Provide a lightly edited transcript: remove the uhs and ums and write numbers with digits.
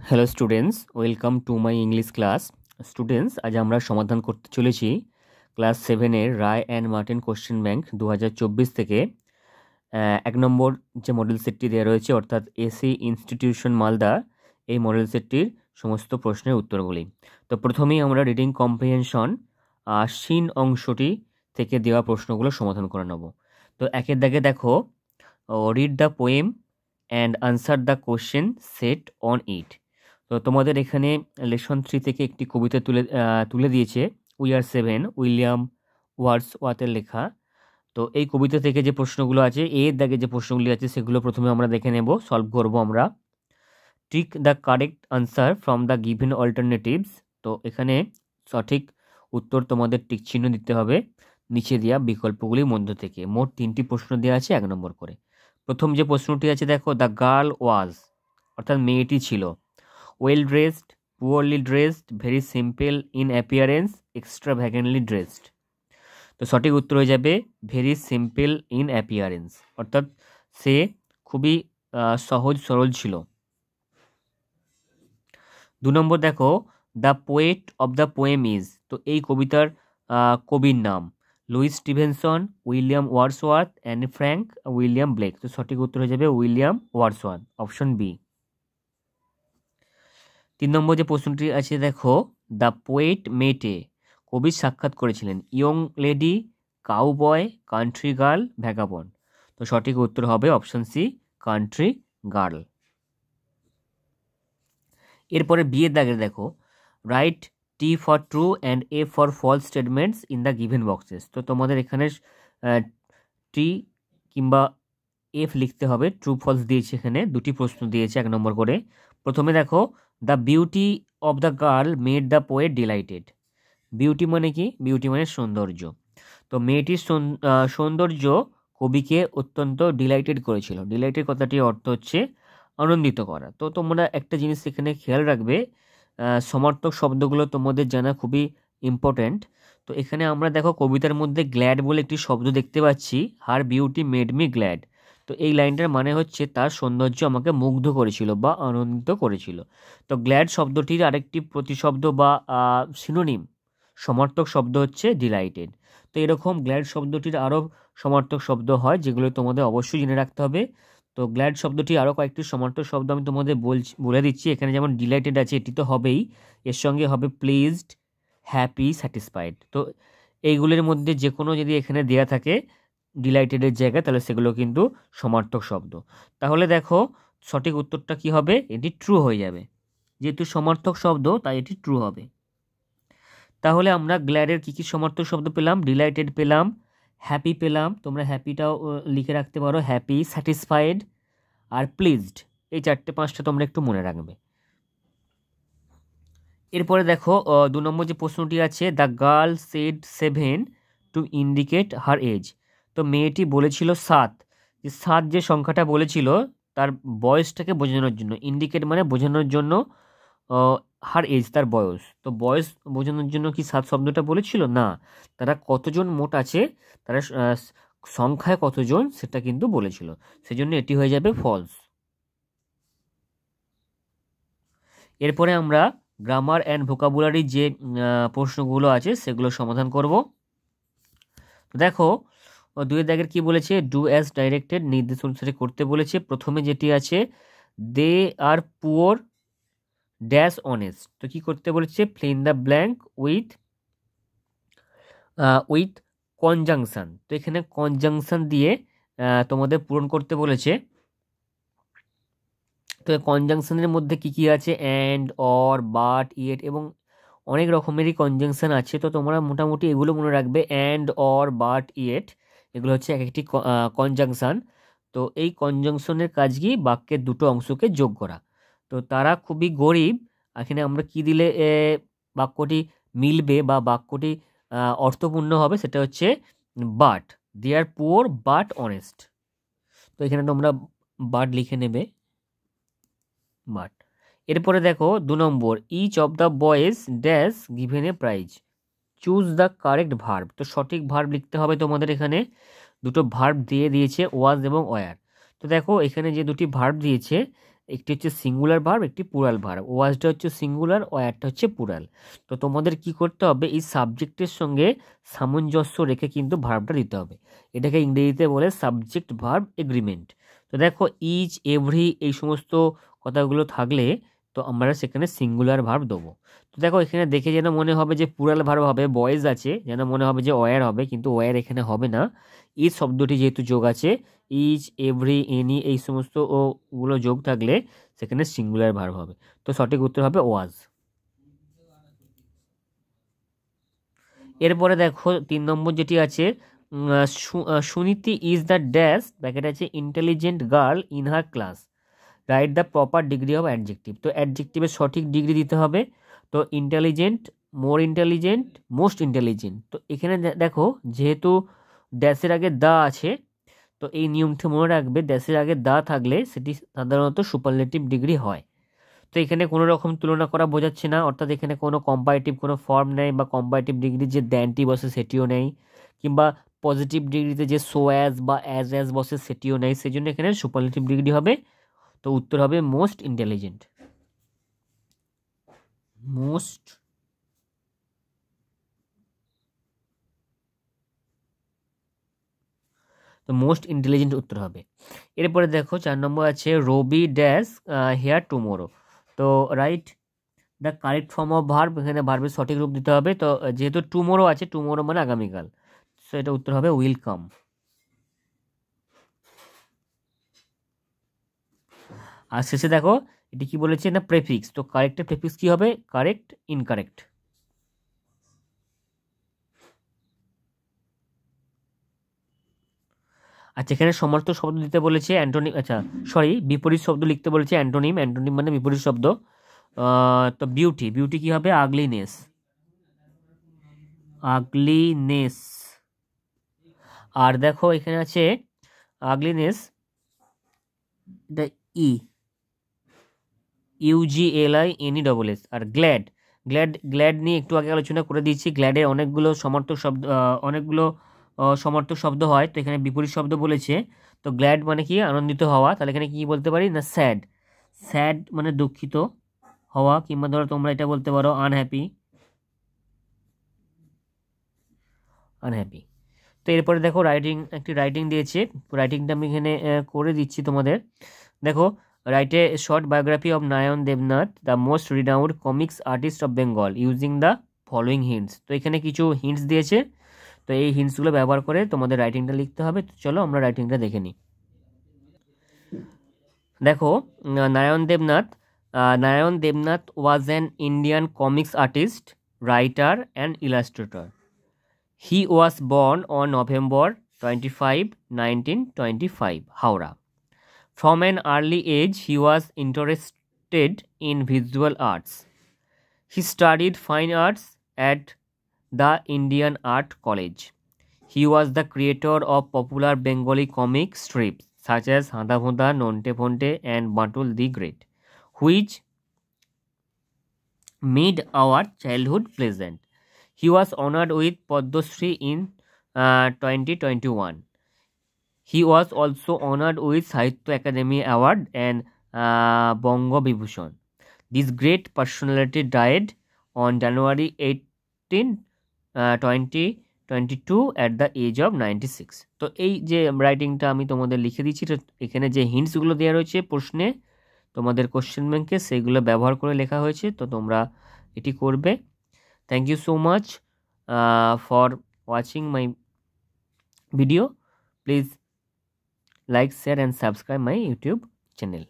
Hello students, welcome to my English class. Students, আজ আমরা সমাধান করতে চলেছি ক্লাস 7-এর Ray and Martin question bank 2024 থেকে 1 নম্বর যে মডেল সেটটি দেওয়া রয়েছে, অর্থাৎ এসি ইনস্টিটিউশন মালদা, এই মডেল সেটটির সমস্ত প্রশ্নের উত্তরগুলি। তো প্রথমেই আমরা রিডিং কম্প্রিহেনশন সিন অংশটি থেকে দেওয়া প্রশ্নগুলো সমাধান করে নেব। তো একের দাগে দেখো, read the poem and answer the question set on it. তো তোমাদের এখানে লেসন 3 থেকে একটি কবিতা তুলে দিয়েছে, উই আর সেভেন, উইলিয়াম ওয়ার্ডসওয়ার্থের লেখা। তো এই কবিতা থেকে যে প্রশ্নগুলো আছে, এর দাগে যে প্রশ্নগুলি আছে, সেগুলো প্রথমে আমরা দেখে নেব, সলভ করব আমরা। Tick the correct answer from the given alternatives. তো এখানে সঠিক উত্তর তোমাদের টিক চিহ্ন দিতে হবে নিচে দেওয়া বিকল্পগুলির মধ্য থেকে। মোট 3টি প্রশ্ন দেওয়া আছে 1 নম্বর করে। প্রথম যে প্রশ্নটি আছে দেখো, দ্য গার্ল ওয়াজ, অর্থাৎ মেয়েটি ছিল, well dressed, poorly dressed, very simple in appearance, extravagantly dressed. তো সঠিক উত্তর হয়ে যাবে ভেরি সিম্পল ইন অ্যাপিয়ারেন্স, অর্থাৎ সে খুবই সহজ সরল ছিল। 2 নম্বর দেখো, the poet of the poem is. তো এই কবিতার কবির নাম Louis Stevenson, William Wordsworth, Annie Frank, William Blake. তো সঠিক উত্তর হয়ে যাবে উইলিয়াম ওয়ার্ডসওয়ার্থ, অপশন বি। 3 নম্বর যে প্রশ্নটি আছে দেখো, দ্য পোয়েট মেটে, কবি সাক্ষাৎ করেছিলেন young lady, cowboy, country girl, vagabond. তো সঠিক উত্তর হবে অপশন সি, কান্ট্রি গার্ল। এরপরে বিয়ের দাগের দেখো, write T for true and A for false statements in the given boxes. তো তোমাদের এখানে টি কিংবা এফ লিখতে হবে, ট্রু ফলস দিয়েছে, এখানে দুটি প্রশ্ন দিয়েছে 1 নম্বর করে। প্রথমে দেখো, the beauty of the girl made the poet delighted. Beauty মানে কি? বিউটি মানে সৌন্দর্য। তো মেয়েটির সৌন্দর্য কবিকে অত্যন্ত ডিলাইটেড করেছিল। ডিলাইটেড কথাটির অর্থ হচ্ছে আনন্দিত করা। তো তোমরা একটা জিনিস এখানে খেয়াল রাখবে, সমার্থক শব্দগুলো তোমাদের জানা খুবই ইম্পর্ট্যান্ট। তো এখানে আমরা দেখো কবিতার মধ্যে গ্ল্যাড বলে একটি শব্দ দেখতে পাচ্ছি, her beauty made me glad. তো এই লাইনটার মানে হচ্ছে তার সৌন্দর্য আমাকে মুগ্ধ করেছিল বা আনন্দিত করেছিল। তো গ্ল্যাড শব্দটির আরেকটি প্রতিশব্দ বা সিনোনিম সমার্থক শব্দ হচ্ছে ডিলাইটেড। তো এরকম গ্ল্যাড শব্দটির আরও সমার্থক শব্দ হয়, যেগুলো তোমাদের অবশ্যই জেনে রাখতে হবে। তো গ্ল্যাড শব্দটি আরও কয়েকটি সমার্থক শব্দ আমি তোমাদের বলে দিচ্ছি। এখানে যেমন ডিলাইটেড আছে, এটি তো হবেই, এর সঙ্গে হবে প্লিজড, হ্যাপি, স্যাটিসফাইড। তো এইগুলির মধ্যে যে কোনো যদি এখানে দেয়া থাকে ডিলাইটেডের জায়গায়, তাহলে সেগুলো কিন্তু সমার্থক শব্দ। তাহলে দেখো সঠিক উত্তরটা কি হবে, এটি ট্রু হয়ে যাবে, যেহেতু সমার্থক শব্দ তাই এটি ট্রু হবে। তাহলে আমরা গ্ল্যাডের কী কী সমার্থক শব্দ পেলাম? ডিলাইটেড পেলাম, হ্যাপি পেলাম, তোমরা হ্যাপিটাও লিখে রাখতে পারো, হ্যাপি, স্যাটিসফাইড আর প্লিজড। এই 4-5টা তোমরা একটু মনে রাখবে। এরপরে দেখো 2 নম্বর যে প্রশ্নটি আছে, the girl said 7 to indicate her age. তো মেয়েটি বলেছিল 7, যে 7 যে সংখ্যাটা বলেছিল তার বয়সটাকে বোঝানোর জন্য। ইন্ডিকেট মানে বোঝানোর জন্য, হার এজ তার বয়স। তো বয়স বোঝানোর জন্য কি 7 শব্দটা বলেছিল? না, তারা কতজন মোট আছে, তারা সংখ্যায় কতজন সেটা কিন্তু বলেছিল, সেজন্য এটি হয়ে যাবে ফলস। এরপরে আমরা গ্রামার অ্যান্ড ভোকাবুলারি যে প্রশ্নগুলো আছে সেগুলো সমাধান করব। দেখো 2 দাগের কি বলেছে, ডু অ্যাজ ডাইরেক্টেড, নির্দেশ অনুসারে করতে বলেছে। প্রথমে যেটি আছে, দে আর পুয়ার ড্যাশ অনেস্ট। তো কি করতে বলেছে, fill in the blank with conjunction. তো এখানে কনজাংশন দিয়ে তোমাদের পূরণ করতে বলেছে। তো কনজাংশনের মধ্যে কি কি আছে, অ্যান্ড, অর, বাট, ইয়েট এবং অনেক রকমেরই কনজাংশন আছে। তো তোমরা মোটামুটি এগুলো মনে রাখবে, অ্যান্ড, অর, বাট, ইয়েট, এগুলো হচ্ছে এক একটি কনজাংশন। তো এই কনজাংশনের কাজ কি, বাক্যের দুটো অংশকে যোগ করা। তো তারা খুবই গরিব, এখানে আমরা কি দিলে বাক্যটি মিলবে বা বাক্যটি অর্থপূর্ণ হবে, সেটা হচ্ছে but, they are poor but honest. তো এখানে তোমরা বাট লিখে নেবে, বাট। এরপরে দেখো 2 নম্বর, each of the boys dash given a prize, choose the correct verb. তো সঠিক ভার্ব লিখতে হবে তোমাদের। এখানে দুটো ভার্ব দিয়ে দিয়েছে, ওয়াজ এবং ওয়ার। তো দেখো এখানে যে দুটি ভার্ব দিয়েছে, একটি হচ্ছে সিঙ্গুলার ভার্ব, একটি প্লুরাল ভার্ব। ওয়াজটা হচ্ছে সিঙ্গুলার, ওয়্যারটা হচ্ছে প্লুরাল। তো তোমাদের কি করতে হবে, এই সাবজেক্টের সঙ্গে সামঞ্জস্য রেখে কিন্তু ভার্বটা দিতে হবে। এটাকে ইংরেজিতে বলে সাবজেক্ট ভার্ব এগ্রিমেন্ট। তো দেখো ইচ, এভরি এই সমস্ত কথাগুলো থাকলে তো আমরা সেখানে সিঙ্গুলার ভার্ব দেবো। তো দেখো এখানে দেখে যেন মনে হবে যে প্লুরাল ভার্ব হবে, বয়েজ আছে, যেন মনে হবে যে ওয়্যার হবে, কিন্তু ওয়্যার এখানে হবে না। ইচ শব্দটি যেহেতু যোগ আছে, ইচ, এভরি, এনি এই সমস্ত গুলো যোগ থাকলে সেখানে সিঙ্গুলার ভার্ব হবে। তো সঠিক উত্তর হবে ওয়াজ। এরপরে দেখো 3 নম্বর যেটি আছে, Suniti is the dash, bracket আছে intelligent girl in her class, write the proper degree of adjective. তো অ্যাডজেক্টিভের সঠিক ডিগ্রি দিতে হবে। তো intelligent, more intelligent, most intelligent. তো এখানে দেখো যেহেতু ড্যাশের আগে দা আছে, তো এই নিয়মটি মনে রাখবে, ড্যাশের আগে দা থাকলে সেটি সাধারণত সুপারলেটিভ ডিগ্রি হয়। তো এখানে কোনো রকম তুলনা করা বোঝাচ্ছে না, অর্থাৎ এখানে কোনো কম্পারেটিভ কোনো ফর্ম নেই, বা কম্পারেটিভ ডিগ্রির যে দ্যানটি বসে সেটিও নেই, কিংবা পজিটিভ ডিগ্রিতে যে সো অ্যাজ বা অ্যাজ বসে সেটিও নেই, সেই জন্য এখানে সুপারলেটিভ ডিগ্রি হবে। তো উত্তর হবে মোস্ট ইন্টেলিজেন্ট। মোস্ট তো মোস্ট ইন্টেলিজেন্ট উত্তর হবে। এরপরে দেখো 4 নম্বর আছে রবি ড্যাশ হেয়ার টুমোরো। তো write the correct form of verb, এখানে ভার্বের সঠিক রূপ দিতে হবে। তো যেহেতু টুমোরো আছে, টুমোরো মানে আগামীকাল, সো এটা উত্তর হবে উইল কাম। আর শেষে দেখো এটি কি বলেছে না প্রেফিক্স। তো কারেক্টের প্রেফিক্স কি হবে, কারেক্ট, ইনকারেক্ট। আচ্ছা এখানে সমার্থক শব্দ দিতে বলেছে অ্যান্টোনিম, আচ্ছা সরি বিপরীত শব্দ লিখতে বলেছে অ্যান্টোনিম। অ্যান্টোনিম মানে বিপরীত শব্দ। তো বিউটি, বিউটি কি হবে, আগলিনেস, আগলিনেস। আর দেখো এখানে আছে আগলিনেস, এটা ই, UGLINESS। আর গ্ল্যাড, গ্ল্যাড নিয়ে একটু আগে আলোচনা করে দিয়েছি। গ্ল্যাডের অনেকগুলো সমার্থক শব্দ, অনেকগুলো সমার্থক শব্দ হয়, তো এখানে বিপরীত শব্দ বলেছে। তো গ্ল্যাড মানে কি, আনন্দিত হওয়া, তাহলে এখানে কি বলতে পারি না স্যাড, স্যাড মানে দুঃখিত হওয়া, কিংবা ধরো তোমরা এটা বলতে পারো আনহ্যাপি, আনহ্যাপি। তো এরপরে দেখো রাইটিং, একটি রাইটিং দিয়েছে, রাইটিংটা আমি এখানে করে দিচ্ছি তোমাদের। দেখো write a short biography of Narayan Debnath, the most renowned comics artist of Bengal, using the following hints. তো এখানে কিছু হিন্টস দিয়েছে, তো এই হিন্টসগুলো ব্যবহার করে তোমাদের রাইটিংটা লিখতে হবে। তো চলো আমরা রাইটিংটা দেখে নিই। দেখো Narayan Debnath was an Indian comics artist, writer and Illustrator. He was born on November 25, 1925, Howrah. From an early age, he was interested in visual arts. He studied fine arts at the Indian Art College. He was the creator of popular Bengali comic strips such as Hada Bhoda, Nonte Phonte, and Batul the Great, which made our childhood pleasant. He was honored with Padma Shri in 2021. He was also honored with Sahitya Academy Award and Bongo Vibhushan. This great personality died on January 18, 2022 at the age of 96. তো এই যে রাইটিংটা আমি তোমাদের লিখে দিচ্ছি, তো এখানে যে হিন্টসগুলো দেওয়া রয়েছে প্রশ্নে তোমাদের কোশ্চেন ব্যাংকে, সেইগুলো ব্যবহার করে লেখা হয়েছে। তো তোমরা এটি করবে। Thank you so much for watching my video. Please like, share and subscribe my YouTube channel.